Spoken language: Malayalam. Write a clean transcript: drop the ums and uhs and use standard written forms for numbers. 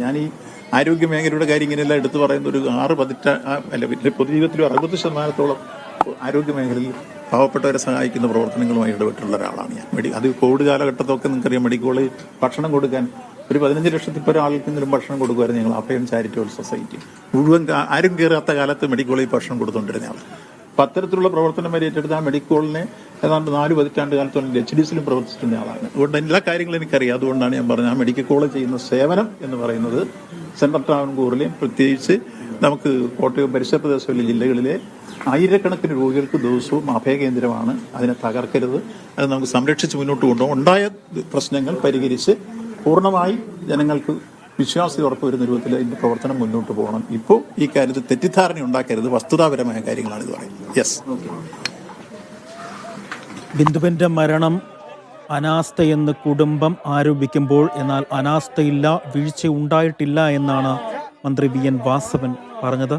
ഞാൻ ഈ ആരോഗ്യ മേഖലയുടെ കാര്യം ഇങ്ങനെയെല്ലാം എടുത്തു പറയുന്ന ഒരു 6 അല്ല പൊതുജീവിതത്തിൽ 60% ആരോഗ്യ മേഖലയിൽ പാവപ്പെട്ടവരെ സഹായിക്കുന്ന പ്രവർത്തനങ്ങളുമായി ഇടപെട്ടുള്ള ഒരാളാണ് ഞാൻ. അത് കോവിഡ് കാലഘട്ടത്തൊക്കെ നിങ്ങൾക്കറിയാം, മെഡിക്കൽ കോളേജ് ഭക്ഷണം കൊടുക്കാൻ ഒരു 15 ലക്ഷത്തിൽ പരം ആൾക്കെങ്കിലും ഭക്ഷണം കൊടുക്കുമായിരുന്നു ഞങ്ങൾ അഭയം ചാരിറ്റബിൾ സൊസൈറ്റി. മുഴുവൻ ആരും കയറാത്ത കാലത്ത് മെഡിക്കൽ കോളേജ് ഭക്ഷണം കൊടുത്തുകൊണ്ടിരുന്ന ആൾ. അപ്പം അത്തരത്തിലുള്ള പ്രവർത്തനം വരെ ഏറ്റെടുത്ത് ആ മെഡിക്കൽ കോളിനെ ഏതാണ്ട് 4 പതിറ്റാണ്ട് കാലത്തോളം HDCയിലും പ്രവർത്തിച്ചിരുന്ന ആളാണ്. അതുകൊണ്ട് എല്ലാ കാര്യങ്ങളും എനിക്കറിയാം. അതുകൊണ്ടാണ് ഞാൻ പറഞ്ഞത്, ആ മെഡിക്കൽ കോളേജ് ചെയ്യുന്ന സേവനം എന്ന് പറയുന്നത് സെൻട്രൽ ട്രാവൻകൂറിലെയും പ്രത്യേകിച്ച് നമുക്ക് കോട്ടയം പരിസര പ്രദേശങ്ങളിലെ ജില്ലകളിലെ ആയിരക്കണക്കിന് രോഗികൾക്ക് ദിവസവും അഭയകേന്ദ്രമാണ്. അതിനെ തകർക്കരുത്, അത് നമുക്ക് സംരക്ഷിച്ച് മുന്നോട്ട് കൊണ്ടുപോകും. ഉണ്ടായ പ്രശ്നങ്ങൾ പരിഹരിച്ച് പൂർണ്ണമായി ജനങ്ങൾക്ക് വിശ്വാസ്യത ഉറപ്പുവരുന്ന രൂപത്തിൽ അതിന്റെ പ്രവർത്തനം മുന്നോട്ട് പോകണം. ഇപ്പോൾ ഈ കാര്യത്തിൽ തെറ്റിദ്ധാരണ ഉണ്ടാക്കരുത്, വസ്തുതാപരമായ കാര്യങ്ങളാണ് ഇത് പറയുന്നത്. യെസ്. ബിന്ദുവിന്റെ മരണം അനാസ്ഥയെന്ന് കുടുംബം ആരോപിക്കുമ്പോൾ, എന്നാൽ അനാസ്ഥയില്ല, വീഴ്ച ഉണ്ടായിട്ടില്ല എന്നാണ് മന്ത്രി VN വാസവൻ പറഞ്ഞത്.